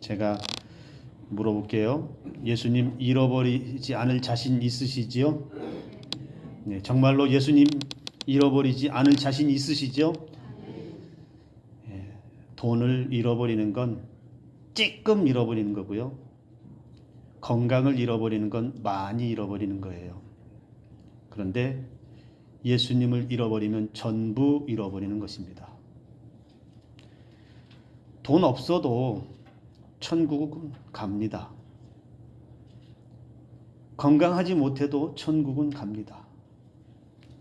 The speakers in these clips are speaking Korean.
제가 물어볼게요. 예수님 잃어버리지 않을 자신 있으시지요? 네, 정말로 예수님 잃어버리지 않을 자신 있으시죠? 돈을 잃어버리는 건 찔끔 잃어버리는 거고요. 건강을 잃어버리는 건 많이 잃어버리는 거예요. 그런데 예수님을 잃어버리면 전부 잃어버리는 것입니다. 돈 없어도 천국은 갑니다. 건강하지 못해도 천국은 갑니다.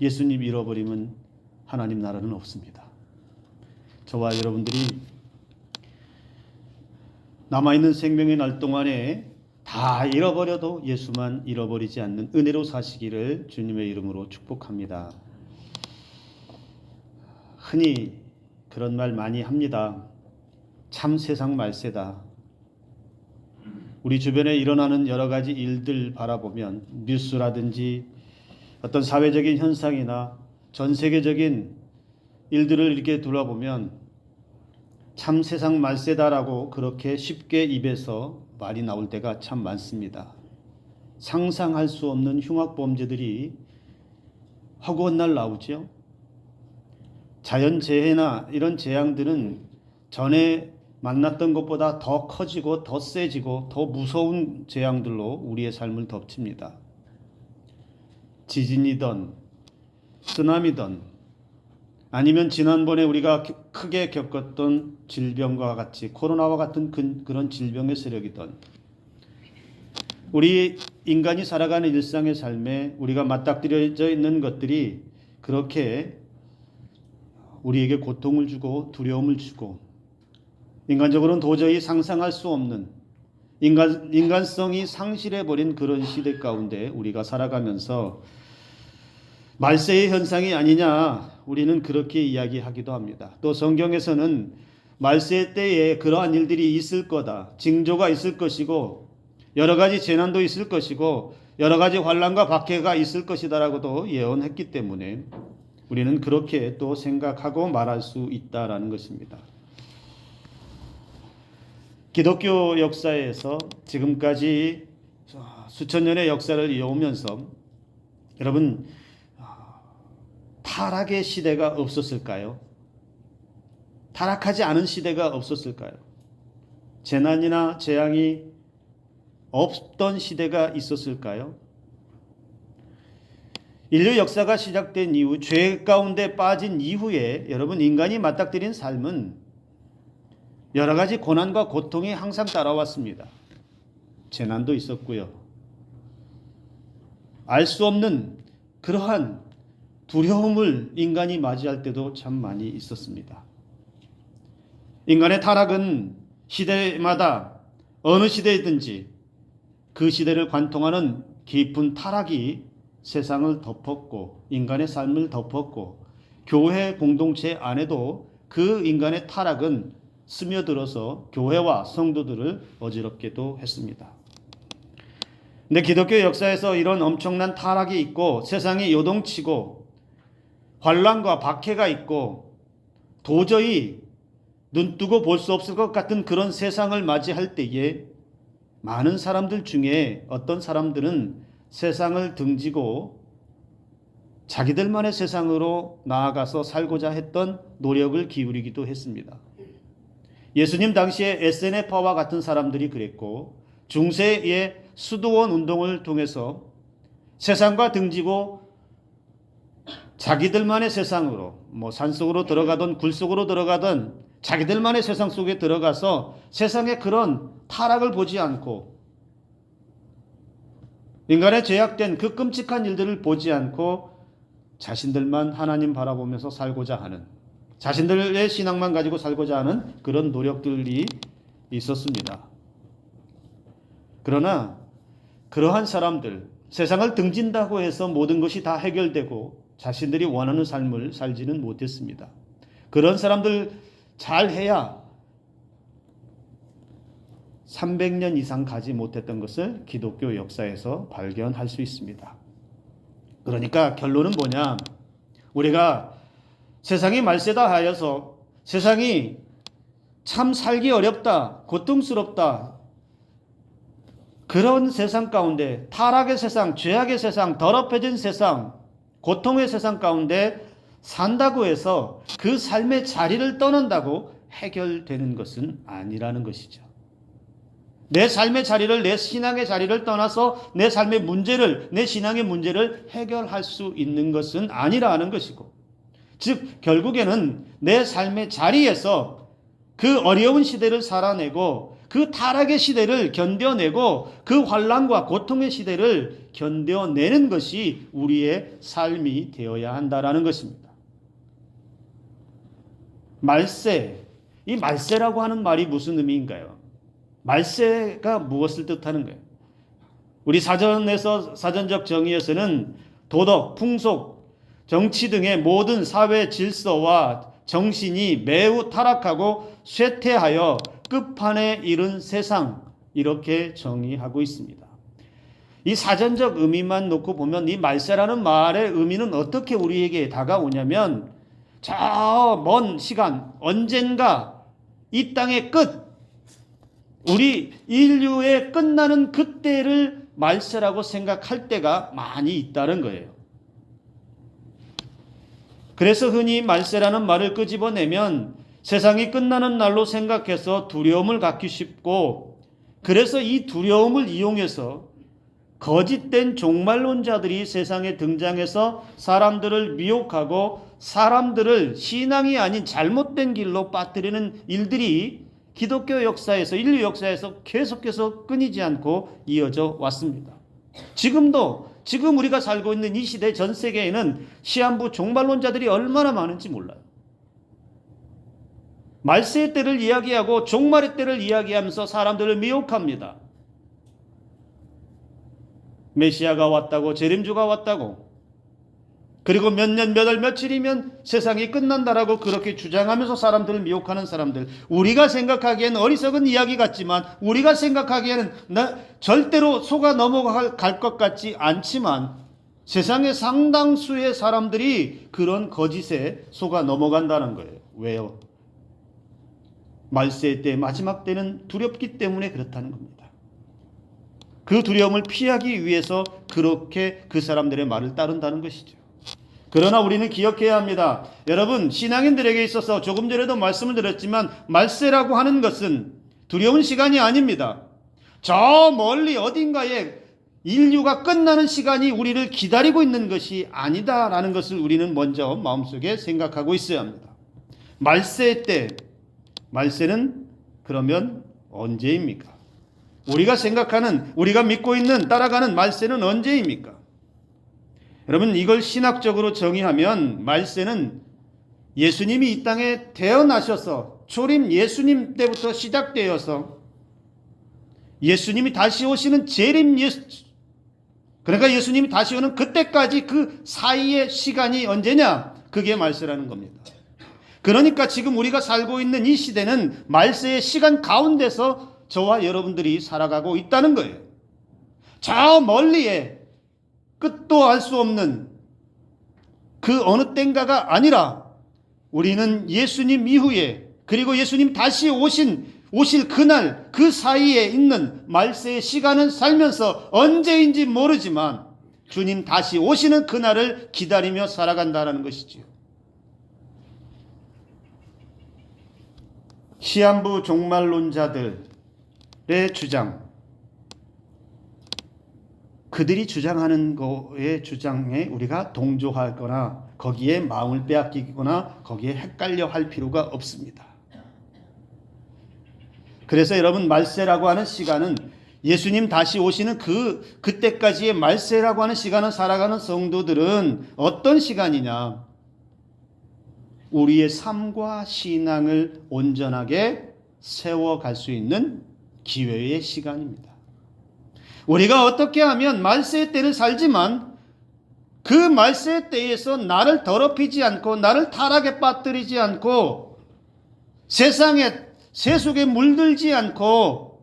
예수님 잃어버리면 하나님 나라는 없습니다. 저와 여러분들이 남아있는 생명의 날 동안에 다 잃어버려도 예수만 잃어버리지 않는 은혜로 사시기를 주님의 이름으로 축복합니다. 흔히 그런 말 많이 합니다. 참 세상 말세다. 우리 주변에 일어나는 여러 가지 일들 바라보면 뉴스라든지 어떤 사회적인 현상이나 전 세계적인 일들을 이렇게 둘러보면 참 세상 말세다라고 그렇게 쉽게 입에서 말이 나올 때가 참 많습니다. 상상할 수 없는 흉악범죄들이 허구한 나오죠. 자연재해나 이런 재앙들은 전에 만났던 것보다 더 커지고 더 세지고 더 무서운 재앙들로 우리의 삶을 덮칩니다. 지진이든 쓰나미든 아니면 지난번에 우리가 크게 겪었던 질병과 같이 코로나와 같은 그런 질병의 세력이든 우리 인간이 살아가는 일상의 삶에 우리가 맞닥뜨려져 있는 것들이 그렇게 우리에게 고통을 주고 두려움을 주고 인간적으로는 도저히 상상할 수 없는 인간성이 상실해버린 그런 시대 가운데 우리가 살아가면서 말세의 현상이 아니냐 우리는 그렇게 이야기하기도 합니다. 또 성경에서는 말세 때에 그러한 일들이 있을 거다. 징조가 있을 것이고 여러 가지 재난도 있을 것이고 여러 가지 환난과 박해가 있을 것이다라고도 예언했기 때문에 우리는 그렇게 또 생각하고 말할 수 있다라는 것입니다. 기독교 역사에서 지금까지 수천 년의 역사를 이어오면서 여러분 타락의 시대가 없었을까요? 타락하지 않은 시대가 없었을까요? 재난이나 재앙이 없던 시대가 있었을까요? 인류 역사가 시작된 이후 죄 가운데 빠진 이후에 여러분 인간이 맞닥뜨린 삶은 여러 가지 고난과 고통이 항상 따라왔습니다. 재난도 있었고요. 알 수 없는 그러한 두려움을 인간이 맞이할 때도 참 많이 있었습니다. 인간의 타락은 시대마다 어느 시대이든지 그 시대를 관통하는 깊은 타락이 세상을 덮었고 인간의 삶을 덮었고 교회 공동체 안에도 그 인간의 타락은 스며들어서 교회와 성도들을 어지럽게도 했습니다. 근데 기독교 역사에서 이런 엄청난 타락이 있고 세상이 요동치고 환난과 박해가 있고 도저히 눈뜨고 볼 수 없을 것 같은 그런 세상을 맞이할 때에 많은 사람들 중에 어떤 사람들은 세상을 등지고 자기들만의 세상으로 나아가서 살고자 했던 노력을 기울이기도 했습니다. 예수님 당시에 에세네파와 같은 사람들이 그랬고 중세의 수도원 운동을 통해서 세상과 등지고 자기들만의 세상으로 산속으로 들어가든 굴속으로 들어가든 자기들만의 세상 속에 들어가서 세상의 그런 타락을 보지 않고 인간의 죄악된 그 끔찍한 일들을 보지 않고 자신들만 하나님 바라보면서 살고자 하는 자신들의 신앙만 가지고 살고자 하는 그런 노력들이 있었습니다. 그러나 그러한 사람들 세상을 등진다고 해서 모든 것이 다 해결되고 자신들이 원하는 삶을 살지는 못했습니다. 그런 사람들 잘해야 300년 이상 가지 못했던 것을 기독교 역사에서 발견할 수 있습니다. 그러니까 결론은 뭐냐? 우리가 세상이 말세다 하여서 세상이 참 살기 어렵다, 고통스럽다, 그런 세상 가운데, 타락의 세상, 죄악의 세상, 더럽혀진 세상, 고통의 세상 가운데 산다고 해서 그 삶의 자리를 떠난다고 해결되는 것은 아니라는 것이죠. 내 삶의 자리를, 내 신앙의 자리를 떠나서 내 삶의 문제를, 내 신앙의 문제를 해결할 수 있는 것은 아니라는 것이고, 즉 결국에는 내 삶의 자리에서 그 어려운 시대를 살아내고 그 타락의 시대를 견뎌내고 그 환난과 고통의 시대를 견뎌내는 것이 우리의 삶이 되어야 한다라는 것입니다. 말세, 이 말세라고 하는 말이 무슨 의미인가요? 말세가 무엇을 뜻하는 거예요? 우리 사전적 정의에서는 도덕, 풍속, 정치 등의 모든 사회 질서와 정신이 매우 타락하고 쇠퇴하여 끝판에 이른 세상, 이렇게 정의하고 있습니다. 이 사전적 의미만 놓고 보면 이 말세라는 말의 의미는 어떻게 우리에게 다가오냐면, 저 먼 시간, 언젠가 이 땅의 끝, 우리 인류의 끝나는 그때를 말세라고 생각할 때가 많이 있다는 거예요. 그래서 흔히 말세라는 말을 끄집어내면 세상이 끝나는 날로 생각해서 두려움을 갖기 쉽고, 그래서 이 두려움을 이용해서 거짓된 종말론자들이 세상에 등장해서 사람들을 미혹하고 사람들을 신앙이 아닌 잘못된 길로 빠뜨리는 일들이 기독교 역사에서, 인류 역사에서 계속해서 끊이지 않고 이어져 왔습니다. 지금 우리가 살고 있는 이 시대 전 세계에는 시한부 종말론자들이 얼마나 많은지 몰라요. 말세의 때를 이야기하고 종말의 때를 이야기하면서 사람들을 미혹합니다. 메시아가 왔다고, 재림주가 왔다고, 그리고 몇 년, 몇 월, 며칠이면 세상이 끝난다라고 그렇게 주장하면서 사람들을 미혹하는 사람들, 우리가 생각하기에는 어리석은 이야기 같지만, 우리가 생각하기에는 절대로 속아 넘어갈 것 같지 않지만, 세상의 상당수의 사람들이 그런 거짓에 속아 넘어간다는 거예요. 왜요? 말세 때, 마지막 때는 두렵기 때문에 그렇다는 겁니다. 그 두려움을 피하기 위해서 그렇게 그 사람들의 말을 따른다는 것이죠. 그러나 우리는 기억해야 합니다. 여러분, 신앙인들에게 있어서 조금 전에도 말씀을 드렸지만 말세라고 하는 것은 두려운 시간이 아닙니다. 저 멀리 어딘가에 인류가 끝나는 시간이 우리를 기다리고 있는 것이 아니다라는 것을 우리는 먼저 마음속에 생각하고 있어야 합니다. 말세 때, 말세는 그러면 언제입니까? 우리가 생각하는, 우리가 믿고 있는, 따라가는 말세는 언제입니까? 여러분, 이걸 신학적으로 정의하면 말세는 예수님이 이 땅에 태어나셔서 초림 예수님 때부터 시작되어서 예수님이 다시 오시는 재림 예수, 그러니까 예수님이 다시 오는 그때까지 그 사이의 시간이 언제냐? 그게 말세라는 겁니다. 그러니까 지금 우리가 살고 있는 이 시대는 말세의 시간 가운데서 저와 여러분들이 살아가고 있다는 거예요. 저 멀리에 끝도 알 수 없는 그 어느 땐가가 아니라 우리는 예수님 이후에, 그리고 예수님 다시 오실 그날 그 사이에 있는 말세의 시간을 살면서 언제인지 모르지만 주님 다시 오시는 그날을 기다리며 살아간다는 것이지요. 시한부 종말론자들의 주장, 그들이 주장하는 거의 주장에 우리가 동조하거나 거기에 마음을 빼앗기거나 거기에 헷갈려 할 필요가 없습니다. 그래서 여러분, 말세라고 하는 시간은 예수님 다시 오시는 그때까지의 말세라고 하는 시간을 살아가는 성도들은 어떤 시간이냐? 우리의 삶과 신앙을 온전하게 세워갈 수 있는 기회의 시간입니다. 우리가 어떻게 하면 말세의 때를 살지만 그 말세의 때에서 나를 더럽히지 않고 나를 타락에 빠뜨리지 않고 세상의 세속에 물들지 않고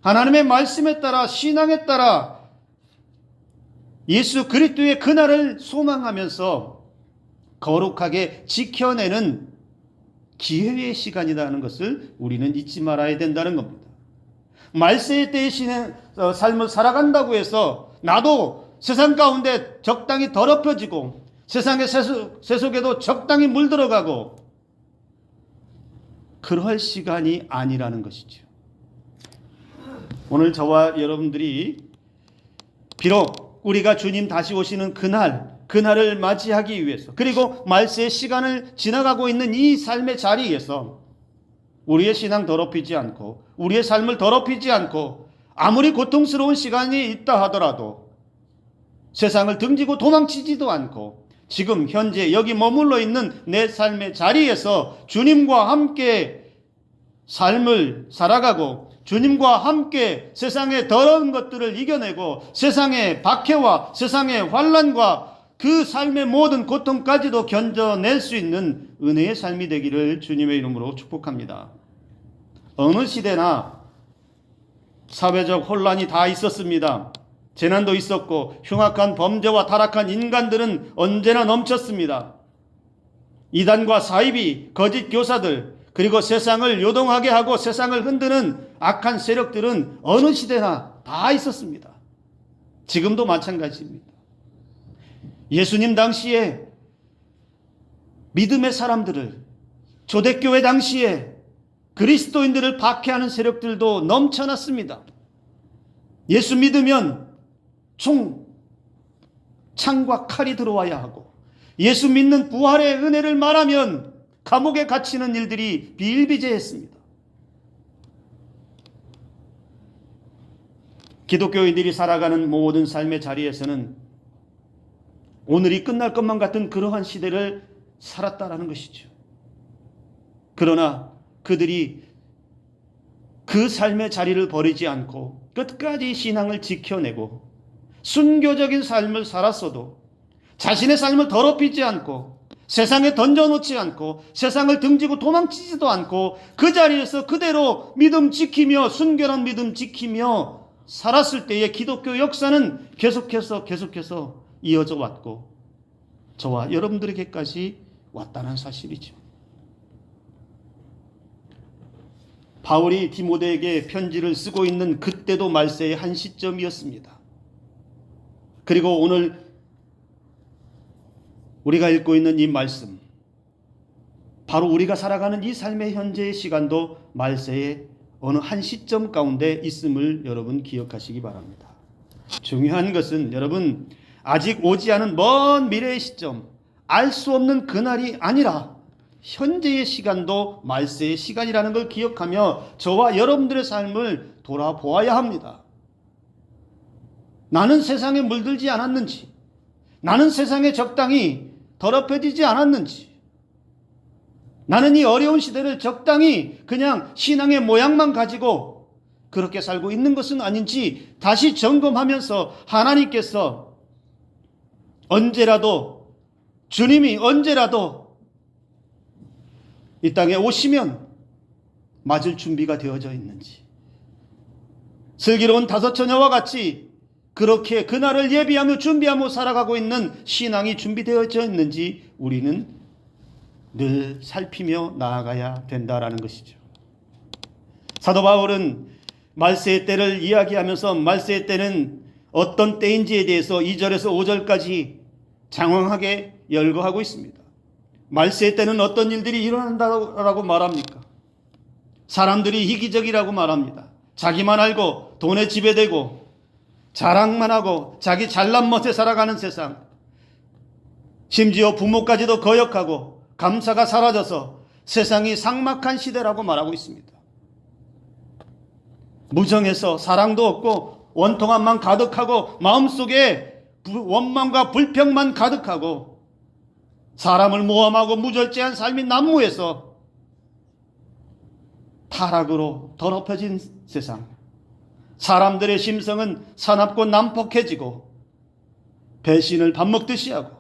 하나님의 말씀에 따라, 신앙에 따라 예수 그리스도의 그날을 소망하면서 거룩하게 지켜내는 기회의 시간이라는 것을 우리는 잊지 말아야 된다는 겁니다. 말세의 때의 삶을 살아간다고 해서 나도 세상 가운데 적당히 더럽혀지고 세상의 세속에도 적당히 물들어가고 그럴 시간이 아니라는 것이죠. 오늘 저와 여러분들이 비록 우리가 주님 다시 오시는 그날을 맞이하기 위해서, 그리고 말세의 시간을 지나가고 있는 이 삶의 자리에서 우리의 신앙 더럽히지 않고 우리의 삶을 더럽히지 않고 아무리 고통스러운 시간이 있다 하더라도 세상을 등지고 도망치지도 않고 지금 현재 여기 머물러 있는 내 삶의 자리에서 주님과 함께 삶을 살아가고 주님과 함께 세상의 더러운 것들을 이겨내고 세상의 박해와 세상의 환난과 그 삶의 모든 고통까지도 견뎌낼 수 있는 은혜의 삶이 되기를 주님의 이름으로 축복합니다. 어느 시대나 사회적 혼란이 다 있었습니다. 재난도 있었고 흉악한 범죄와 타락한 인간들은 언제나 넘쳤습니다. 이단과 사이비, 거짓 교사들, 그리고 세상을 요동하게 하고 세상을 흔드는 악한 세력들은 어느 시대나 다 있었습니다. 지금도 마찬가지입니다. 예수님 당시에 믿음의 사람들을, 초대교회 당시에 그리스도인들을 박해하는 세력들도 넘쳐났습니다. 예수 믿으면 창과 칼이 들어와야 하고 예수 믿는 부활의 은혜를 말하면 감옥에 갇히는 일들이 비일비재했습니다. 기독교인들이 살아가는 모든 삶의 자리에서는 오늘이 끝날 것만 같은 그러한 시대를 살았다라는 것이죠. 그러나 그들이 그 삶의 자리를 버리지 않고 끝까지 신앙을 지켜내고 순교적인 삶을 살았어도 자신의 삶을 더럽히지 않고 세상에 던져놓지 않고 세상을 등지고 도망치지도 않고 그 자리에서 그대로 믿음 지키며 순결한 믿음 지키며 살았을 때의 기독교 역사는 계속해서 이어져 왔고 저와 여러분들에게까지 왔다는 사실이죠. 바울이 디모데에게 편지를 쓰고 있는 그때도 말세의 한 시점이었습니다. 그리고 오늘 우리가 읽고 있는 이 말씀, 바로 우리가 살아가는 이 삶의 현재의 시간도 말세의 어느 한 시점 가운데 있음을 여러분 기억하시기 바랍니다. 중요한 것은 여러분 아직 오지 않은 먼 미래의 시점, 알 수 없는 그날이 아니라 현재의 시간도 말세의 시간이라는 걸 기억하며 저와 여러분들의 삶을 돌아보아야 합니다. 나는 세상에 물들지 않았는지, 나는 세상에 적당히 더럽혀지지 않았는지, 나는 이 어려운 시대를 적당히 그냥 신앙의 모양만 가지고 그렇게 살고 있는 것은 아닌지 다시 점검하면서 하나님께서 언제라도, 주님이 언제라도 이 땅에 오시면 맞을 준비가 되어져 있는지, 슬기로운 다섯 처녀와 같이 그렇게 그날을 예비하며 준비하며 살아가고 있는 신앙이 준비되어져 있는지 우리는 늘 살피며 나아가야 된다라는 것이죠. 사도 바울은 말세의 때를 이야기하면서 말세의 때는 어떤 때인지에 대해서 2절에서 5절까지 장황하게 열거하고 있습니다. 말세의 때는 어떤 일들이 일어난다고 말합니까? 사람들이 희기적이라고 말합니다. 자기만 알고 돈에 지배되고 자랑만 하고 자기 잘난 멋에 살아가는 세상, 심지어 부모까지도 거역하고 감사가 사라져서 세상이 삭막한 시대라고 말하고 있습니다. 무정해서 사랑도 없고 원통함만 가득하고 마음속에 원망과 불평만 가득하고 사람을 모함하고 무절제한 삶이 난무해서 타락으로 더럽혀진 세상, 사람들의 심성은 사납고 난폭해지고 배신을 밥 먹듯이 하고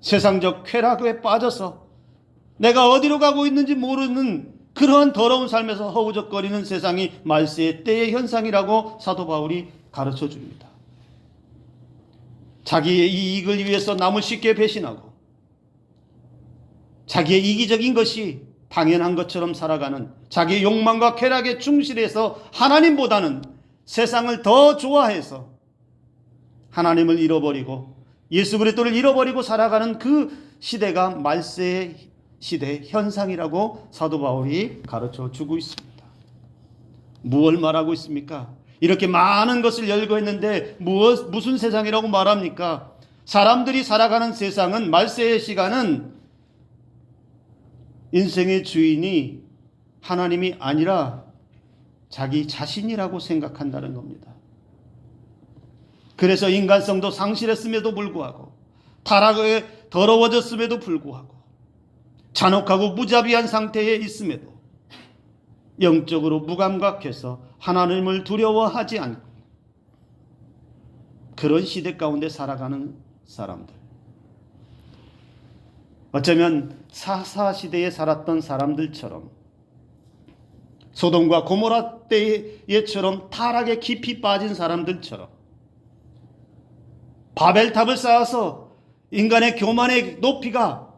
세상적 쾌락에 빠져서 내가 어디로 가고 있는지 모르는 그러한 더러운 삶에서 허우적거리는 세상이 말세의 때의 현상이라고 사도 바울이 가르쳐 줍니다. 자기의 이익을 위해서 남을 쉽게 배신하고 자기의 이기적인 것이 당연한 것처럼 살아가는, 자기의 욕망과 쾌락에 충실해서 하나님보다는 세상을 더 좋아해서 하나님을 잃어버리고 예수 그리스도를 잃어버리고 살아가는 그 시대가 말세의 시대 현상이라고 사도 바울이 가르쳐 주고 있습니다. 무엇을 말하고 있습니까? 이렇게 많은 것을 열거했는데 무슨 세상이라고 말합니까? 사람들이 살아가는 세상은, 말세의 시간은 인생의 주인이 하나님이 아니라 자기 자신이라고 생각한다는 겁니다. 그래서 인간성도 상실했음에도 불구하고, 타락에 더러워졌음에도 불구하고, 잔혹하고 무자비한 상태에 있음에도 영적으로 무감각해서 하나님을 두려워하지 않고 그런 시대 가운데 살아가는 사람들, 어쩌면 사사시대에 살았던 사람들처럼, 소돔과 고모라 때에처럼 타락에 깊이 빠진 사람들처럼, 바벨탑을 쌓아서 인간의 교만의 높이가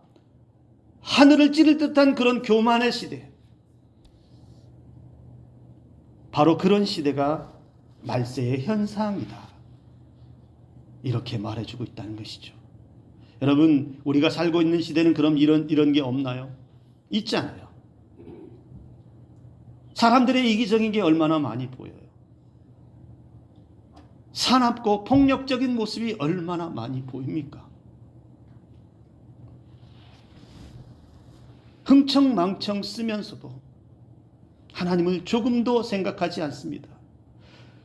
하늘을 찌를 듯한 그런 교만의 시대, 바로 그런 시대가 말세의 현상이다, 이렇게 말해주고 있다는 것이죠. 여러분, 우리가 살고 있는 시대는 그럼 이런 게 없나요? 있잖아요. 사람들의 이기적인 게 얼마나 많이 보여요. 사납고 폭력적인 모습이 얼마나 많이 보입니까? 흥청망청 쓰면서도 하나님을 조금도 생각하지 않습니다.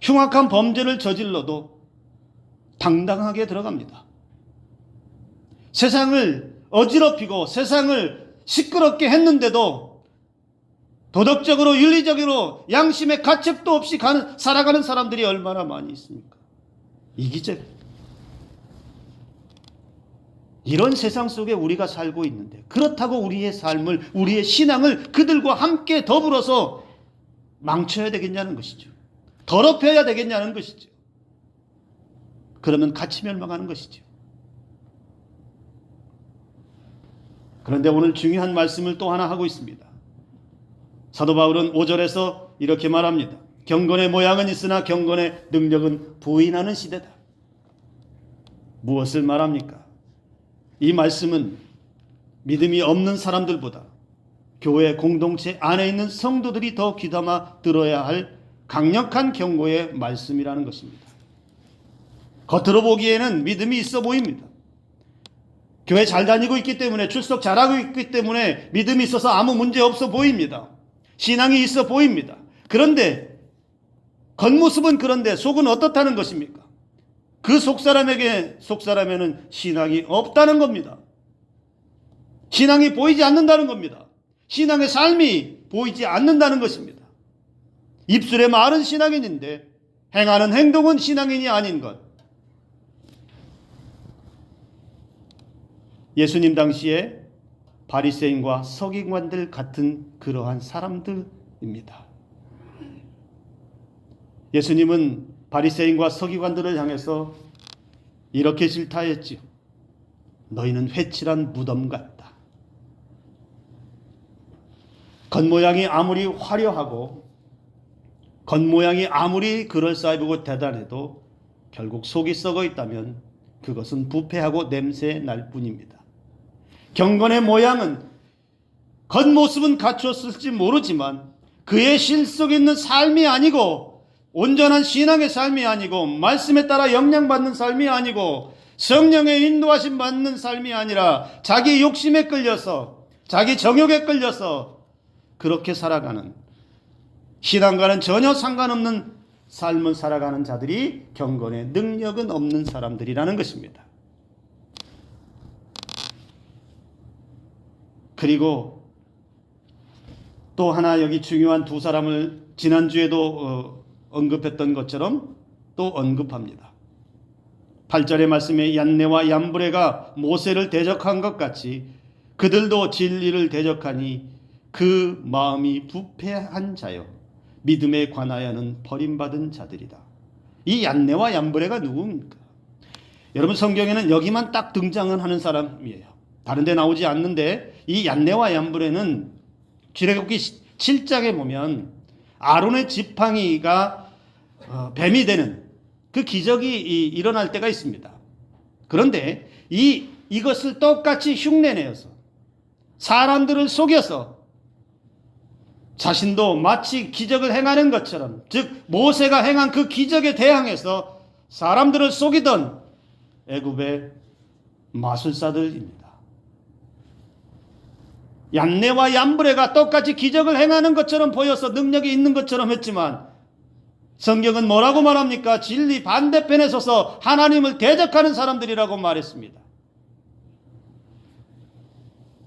흉악한 범죄를 저질러도 당당하게 들어갑니다. 세상을 어지럽히고 세상을 시끄럽게 했는데도 도덕적으로, 윤리적으로 양심의 가책도 없이 살아가는 사람들이 얼마나 많이 있습니까? 이기적. 이런 세상 속에 우리가 살고 있는데, 그렇다고 우리의 삶을, 우리의 신앙을 그들과 함께 더불어서 망쳐야 되겠냐는 것이죠. 더럽혀야 되겠냐는 것이죠. 그러면 같이 멸망하는 것이죠. 그런데 오늘 중요한 말씀을 또 하나 하고 있습니다. 사도 바울은 5절에서 이렇게 말합니다. 경건의 모양은 있으나 경건의 능력은 부인하는 시대다. 무엇을 말합니까? 이 말씀은 믿음이 없는 사람들보다 교회 공동체 안에 있는 성도들이 더 귀담아 들어야 할 강력한 경고의 말씀이라는 것입니다. 겉으로 보기에는 믿음이 있어 보입니다. 교회 잘 다니고 있기 때문에, 출석 잘하고 있기 때문에 믿음이 있어서 아무 문제 없어 보입니다. 신앙이 있어 보입니다. 그런데 겉모습은 그런데 속은 어떻다는 것입니까? 그 속사람에는 신앙이 없다는 겁니다. 신앙이 보이지 않는다는 겁니다. 신앙의 삶이 보이지 않는다는 것입니다. 입술의 말은 신앙인인데 행하는 행동은 신앙인이 아닌 것. 예수님 당시에 바리새인과 서기관들 같은 그러한 사람들입니다. 예수님은 바리새인과 서기관들을 향해서 이렇게 질타했지요. 너희는 회칠한 무덤 같다. 겉모양이 아무리 화려하고 겉모양이 아무리 그럴싸해 보고 대단해도 결국 속이 썩어 있다면 그것은 부패하고 냄새 날 뿐입니다. 경건의 모양은, 겉모습은 갖췄을지 모르지만 그의 실속에 있는 삶이 아니고, 온전한 신앙의 삶이 아니고, 말씀에 따라 영향받는 삶이 아니고, 성령의 인도하심 받는 삶이 아니라 자기 욕심에 끌려서, 자기 정욕에 끌려서 그렇게 살아가는, 신앙과는 전혀 상관없는 삶을 살아가는 자들이 경건의 능력은 없는 사람들이라는 것입니다. 그리고 또 하나, 여기 중요한 두 사람을 지난주에도 언급했던 것처럼 또 언급합니다. 8절의 말씀에 얀네와 얀브레가 모세를 대적한 것 같이 그들도 진리를 대적하니 그 마음이 부패한 자요 믿음에 관하여는 버림받은 자들이다. 이 얀네와 얀브레가 누굽니까? 여러분, 성경에는 여기만 딱 등장은 하는 사람이에요. 다른 데 나오지 않는데 이 얀네와 얀브레는 출애굽기 7장에 보면 아론의 지팡이가 뱀이 되는 그 기적이 일어날 때가 있습니다. 그런데 이것을 똑같이 흉내내어서 사람들을 속여서 자신도 마치 기적을 행하는 것처럼, 즉 모세가 행한 그 기적에 대항해서 사람들을 속이던 애굽의 마술사들입니다. 얀네와 얀브레가 똑같이 기적을 행하는 것처럼 보여서 능력이 있는 것처럼 했지만 성경은 뭐라고 말합니까? 진리 반대편에 서서 하나님을 대적하는 사람들이라고 말했습니다.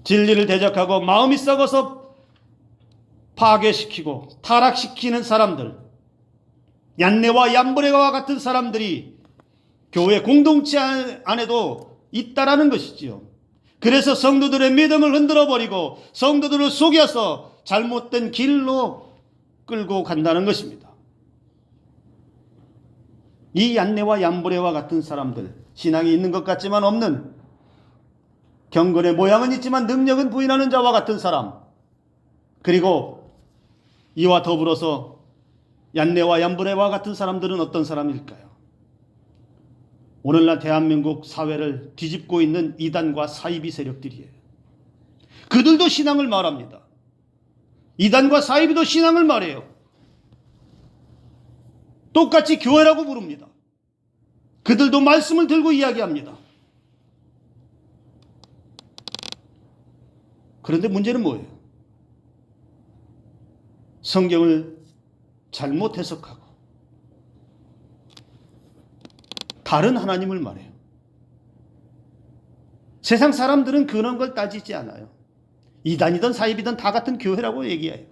진리를 대적하고 마음이 썩어서 파괴시키고 타락시키는 사람들, 얀네와 얀브레와 같은 사람들이 교회 공동체 안에도 있다라는 것이지요. 그래서 성도들의 믿음을 흔들어버리고 성도들을 속여서 잘못된 길로 끌고 간다는 것입니다. 이 얀네와 얀브레와 같은 사람들, 신앙이 있는 것 같지만 없는, 경건의 모양은 있지만 능력은 부인하는 자와 같은 사람, 그리고 이와 더불어서 얀네와 얀브레와 같은 사람들은 어떤 사람일까요? 오늘날 대한민국 사회를 뒤집고 있는 이단과 사이비 세력들이에요. 그들도 신앙을 말합니다. 이단과 사이비도 신앙을 말해요. 똑같이 교회라고 부릅니다. 그들도 말씀을 들고 이야기합니다. 그런데 문제는 뭐예요? 성경을 잘못 해석하고 다른 하나님을 말해요. 세상 사람들은 그런 걸 따지지 않아요. 이단이든 사이비든 다 같은 교회라고 얘기해요.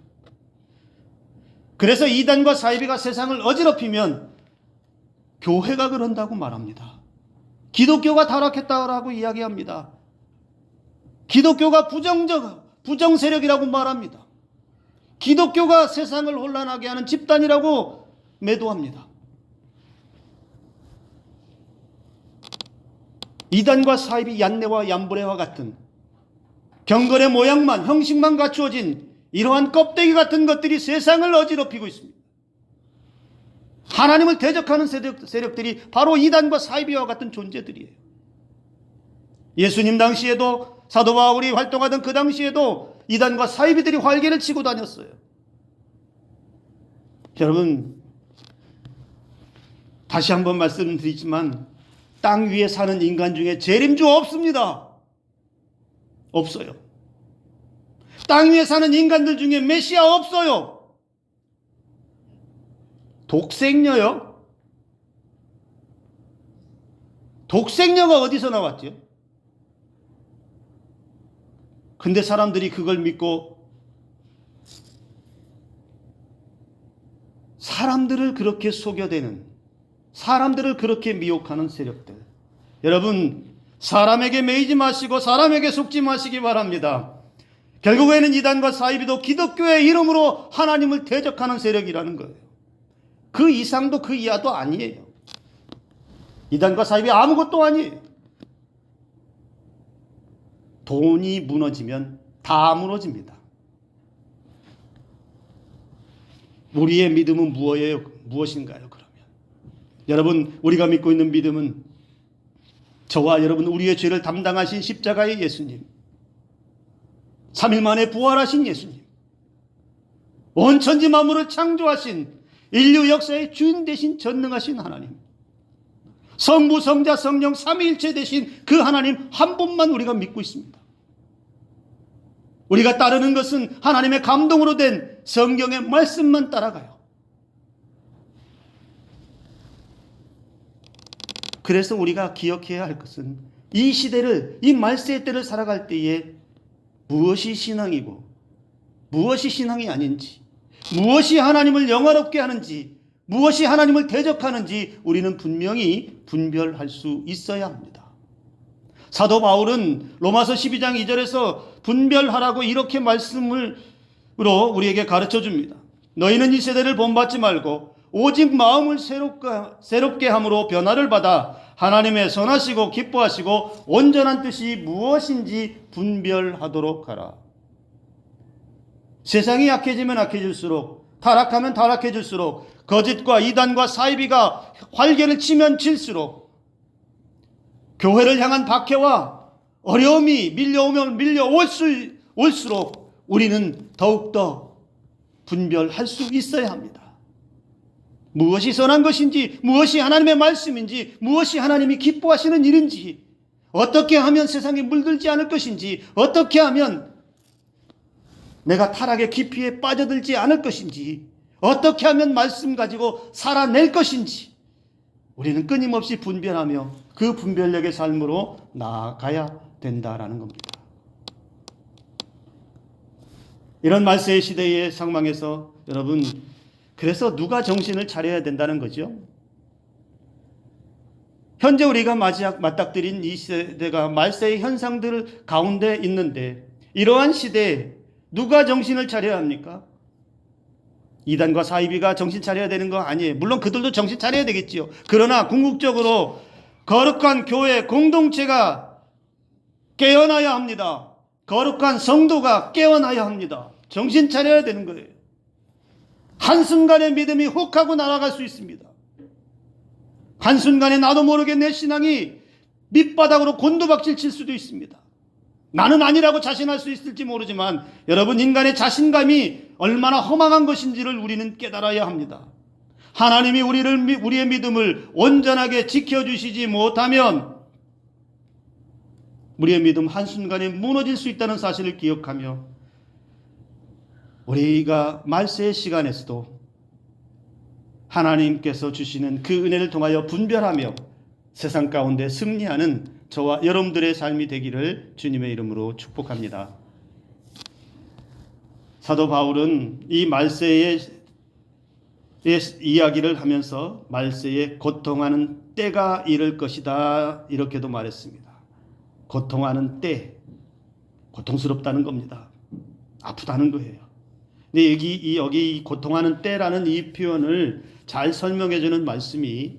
그래서 이단과 사이비가 세상을 어지럽히면 교회가 그런다고 말합니다. 기독교가 타락했다고 이야기합니다. 기독교가 부정 세력이라고 말합니다. 기독교가 세상을 혼란하게 하는 집단이라고 매도합니다. 이단과 사이비, 얀네와 얀브레와 같은 경건의 모양만, 형식만 갖추어진 이러한 껍데기 같은 것들이 세상을 어지럽히고 있습니다. 하나님을 대적하는 세력들이 바로 이단과 사이비와 같은 존재들이에요. 예수님 당시에도, 사도 바울이 활동하던 그 당시에도 이단과 사이비들이 활개를 치고 다녔어요. 여러분, 다시 한번 말씀드리지만 땅 위에 사는 인간 중에 재림주 없습니다. 없어요. 땅 위에 사는 인간들 중에 메시아 없어요. 독생녀요? 독생녀가 어디서 나왔죠? 근데 사람들이 그걸 믿고 사람들을 그렇게 속여대는, 사람들을 그렇게 미혹하는 세력들. 여러분, 사람에게 매이지 마시고 사람에게 속지 마시기 바랍니다. 결국에는 이단과 사이비도 기독교의 이름으로 하나님을 대적하는 세력이라는 거예요. 그 이상도 그 이하도 아니에요. 이단과 사이비 아무것도 아니에요. 돈이 무너지면 다 무너집니다. 우리의 믿음은 무엇인가요, 그러면? 여러분, 우리가 믿고 있는 믿음은 저와 여러분, 우리의 죄를 담당하신 십자가의 예수님, 3일 만에 부활하신 예수님, 온 천지 만물을 창조하신 인류 역사의 주인 되신 전능하신 하나님, 성부, 성자, 성령 삼위일체 되신 그 하나님 한 분만 우리가 믿고 있습니다. 우리가 따르는 것은 하나님의 감동으로 된 성경의 말씀만 따라가요. 그래서 우리가 기억해야 할 것은 이 시대를, 이 말세의 때를 살아갈 때에 무엇이 신앙이고 무엇이 신앙이 아닌지, 무엇이 하나님을 영화롭게 하는지, 무엇이 하나님을 대적하는지 우리는 분명히 분별할 수 있어야 합니다. 사도 바울은 로마서 12장 2절에서 분별하라고 이렇게 말씀으로 우리에게 가르쳐 줍니다. 너희는 이 세대를 본받지 말고 오직 마음을 새롭게 함으로 변화를 받아 하나님의 선하시고 기뻐하시고 온전한 뜻이 무엇인지 분별하도록 하라. 세상이 약해지면 약해질수록, 타락하면 타락해질수록, 거짓과 이단과 사이비가 활개를 치면 칠수록 교회를 향한 박해와 어려움이 밀려오면 올수록 우리는 더욱더 분별할 수 있어야 합니다. 무엇이 선한 것인지, 무엇이 하나님의 말씀인지, 무엇이 하나님이 기뻐하시는 일인지, 어떻게 하면 세상에 물들지 않을 것인지, 어떻게 하면 내가 타락의 깊이에 빠져들지 않을 것인지, 어떻게 하면 말씀 가지고 살아낼 것인지 우리는 끊임없이 분별하며 그 분별력의 삶으로 나아가야 된다라는 겁니다. 이런 말세의 시대의 상황에서 여러분, 그래서 누가 정신을 차려야 된다는 거죠? 현재 우리가 맞닥뜨린 이 시대가 말세의 현상들 가운데 있는데, 이러한 시대에 누가 정신을 차려야 합니까? 이단과 사이비가 정신 차려야 되는 거 아니에요. 물론 그들도 정신 차려야 되겠지요. 그러나 궁극적으로 거룩한 교회 공동체가 깨어나야 합니다. 거룩한 성도가 깨어나야 합니다. 정신 차려야 되는 거예요. 한순간에 믿음이 훅 하고 날아갈 수 있습니다. 한순간에 나도 모르게 내 신앙이 밑바닥으로 곤두박질 칠 수도 있습니다. 나는 아니라고 자신할 수 있을지 모르지만 여러분, 인간의 자신감이 얼마나 허망한 것인지를 우리는 깨달아야 합니다. 하나님이 우리의 믿음을 온전하게 지켜주시지 못하면 우리의 믿음 한순간에 무너질 수 있다는 사실을 기억하며 우리가 말세의 시간에서도 하나님께서 주시는 그 은혜를 통하여 분별하며 세상 가운데 승리하는 저와 여러분들의 삶이 되기를 주님의 이름으로 축복합니다. 사도 바울은 이 말세의 이야기를 하면서 말세에 고통하는 때가 이를 것이다, 이렇게도 말했습니다. 고통하는 때, 고통스럽다는 겁니다. 아프다는 거예요. 근데 여기 고통하는 때라는 이 표현을 잘 설명해 주는 말씀이,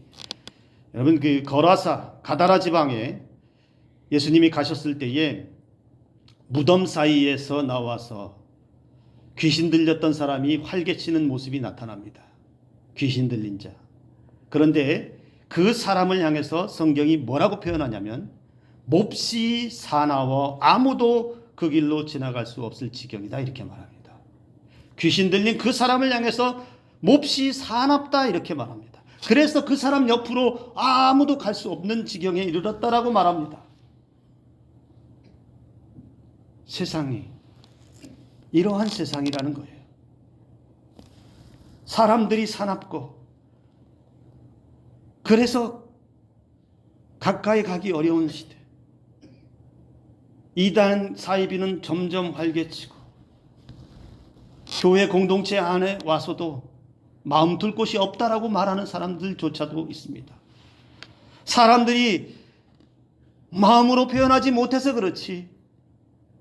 여러분, 그 거라사 가다라 지방에 예수님이 가셨을 때에 무덤 사이에서 나와서 귀신 들렸던 사람이 활개치는 모습이 나타납니다. 귀신 들린 자. 그런데 그 사람을 향해서 성경이 뭐라고 표현하냐면 몹시 사나워 아무도 그 길로 지나갈 수 없을 지경이다, 이렇게 말합니다. 귀신 들린 그 사람을 향해서 몹시 사납다, 이렇게 말합니다. 그래서 그 사람 옆으로 아무도 갈 수 없는 지경에 이르렀다라고 말합니다. 세상이 이러한 세상이라는 거예요. 사람들이 사납고 그래서 가까이 가기 어려운 시대. 이단 사이비는 점점 활개치고 교회 공동체 안에 와서도 마음 둘 곳이 없다라고 말하는 사람들조차도 있습니다. 사람들이 마음으로 표현하지 못해서 그렇지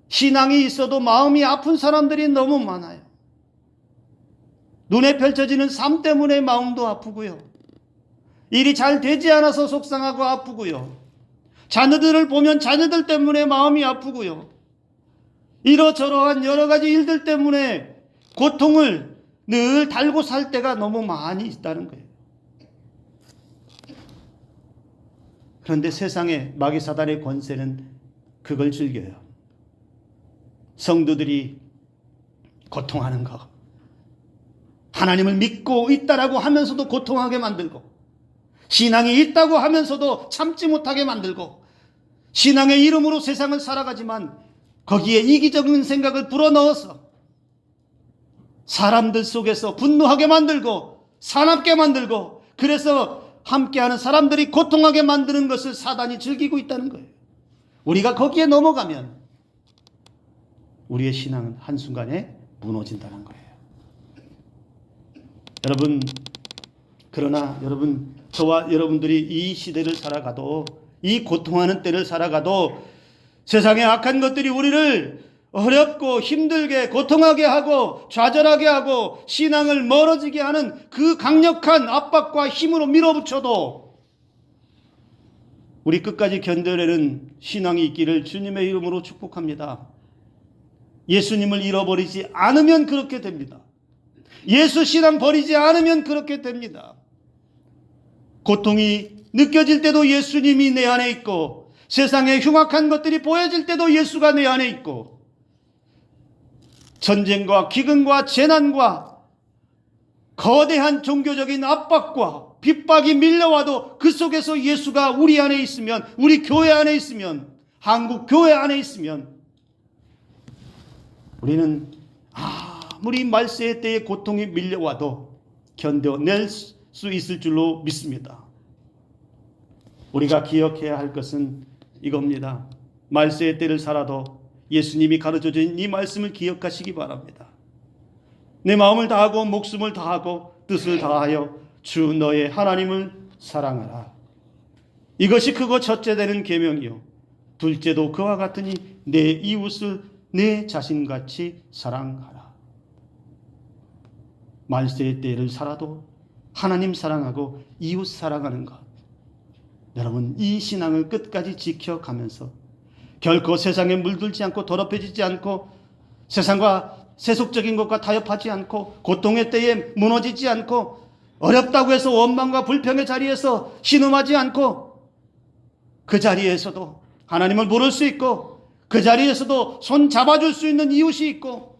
신앙이 있어도 마음이 아픈 사람들이 너무 많아요. 눈에 펼쳐지는 삶 때문에 마음도 아프고요. 일이 잘 되지 않아서 속상하고 아프고요. 자녀들을 보면 자녀들 때문에 마음이 아프고요. 이러저러한 여러 가지 일들 때문에 고통을 늘 달고 살 때가 너무 많이 있다는 거예요. 그런데 세상에 마귀 사단의 권세는 그걸 즐겨요. 성도들이 고통하는 것, 하나님을 믿고 있다라고 하면서도 고통하게 만들고, 신앙이 있다고 하면서도 참지 못하게 만들고, 신앙의 이름으로 세상을 살아가지만 거기에 이기적인 생각을 불어넣어서 사람들 속에서 분노하게 만들고 사납게 만들고, 그래서 함께하는 사람들이 고통하게 만드는 것을 사단이 즐기고 있다는 거예요. 우리가 거기에 넘어가면 우리의 신앙은 한순간에 무너진다는 거예요. 여러분, 그러나 여러분, 저와 여러분들이 이 시대를 살아가도, 이 고통하는 때를 살아가도 세상의 악한 것들이 우리를 어렵고 힘들게 고통하게 하고 좌절하게 하고 신앙을 멀어지게 하는 그 강력한 압박과 힘으로 밀어붙여도 우리 끝까지 견뎌내는 신앙이 있기를 주님의 이름으로 축복합니다. 예수님을 잃어버리지 않으면 그렇게 됩니다. 예수 신앙 버리지 않으면 그렇게 됩니다. 고통이 느껴질 때도 예수님이 내 안에 있고, 세상의 흉악한 것들이 보여질 때도 예수가 내 안에 있고, 전쟁과 기근과 재난과 거대한 종교적인 압박과 핍박이 밀려와도 그 속에서 예수가 우리 안에 있으면, 우리 교회 안에 있으면, 한국 교회 안에 있으면 우리는 아무리 말세의 때에 고통이 밀려와도 견뎌낼 수 있을 줄로 믿습니다. 우리가 기억해야 할 것은 이겁니다. 말세의 때를 살아도 예수님이 가르쳐준 이 말씀을 기억하시기 바랍니다. 내 마음을 다하고 목숨을 다하고 뜻을 다하여 주 너의 하나님을 사랑하라. 이것이 크고 첫째 되는 계명이요 둘째도 그와 같으니 내 이웃을 내 자신같이 사랑하라. 말세의 때를 살아도 하나님 사랑하고 이웃 사랑하는 것, 여러분 이 신앙을 끝까지 지켜가면서 결코 세상에 물들지 않고 더럽혀지지 않고 세상과 세속적인 것과 타협하지 않고 고통의 때에 무너지지 않고 어렵다고 해서 원망과 불평의 자리에서 신음하지 않고 그 자리에서도 하나님을 부를 수 있고 그 자리에서도 손 잡아줄 수 있는 이웃이 있고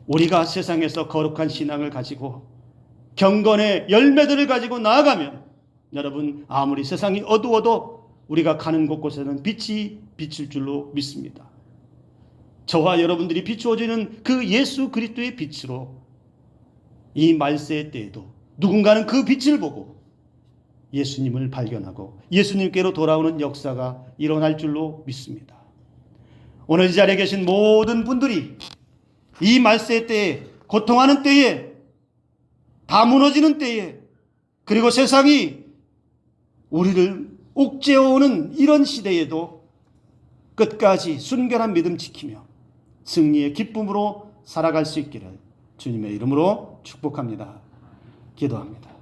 우리가 세상에서 거룩한 신앙을 가지고 경건의 열매들을 가지고 나아가면 여러분 아무리 세상이 어두워도 우리가 가는 곳곳에는 빛이 비칠 줄로 믿습니다. 저와 여러분들이 비추어지는 그 예수 그리스도의 빛으로 이 말세의 때에도 누군가는 그 빛을 보고 예수님을 발견하고 예수님께로 돌아오는 역사가 일어날 줄로 믿습니다. 오늘 이 자리에 계신 모든 분들이 이 말세의 때에, 고통하는 때에, 다 무너지는 때에, 그리고 세상이 우리를 옥죄어오는 이런 시대에도 끝까지 순결한 믿음 지키며 승리의 기쁨으로 살아갈 수 있기를 주님의 이름으로 축복합니다. 기도합니다.